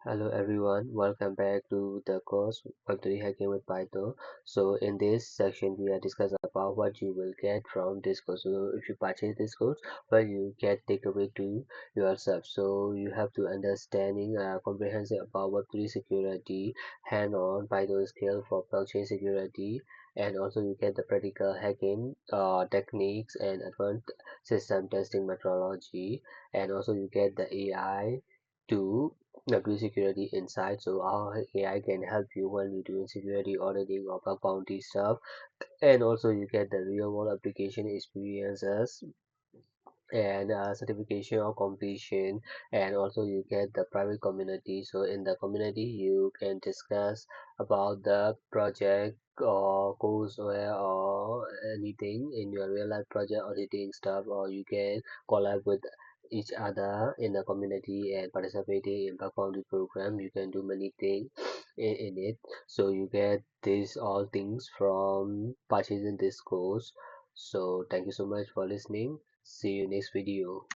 Hello everyone, welcome back to the course Factory Hacking with Python. So in this section we are discussing about what you will get from this course. So if you purchase this course, well you get takeaway to yourself. So you have to understanding comprehensive about Web3 security, hand-on Python skill for blockchain security, and also you get the practical hacking techniques and advanced system testing methodology, and also you get the AI to do security insight. So how AI can help you when you're doing security auditing or bug bounty stuff, and also you get the real world application experiences and certification or completion, and also you get the private community. So in the community you can discuss about the project or course or anything in your real life project auditing stuff, or you can collab with each other in the community and participating in background program. You can do many things in it. So you get these all things from purchasing this course. So thank you so much for listening. See you next video.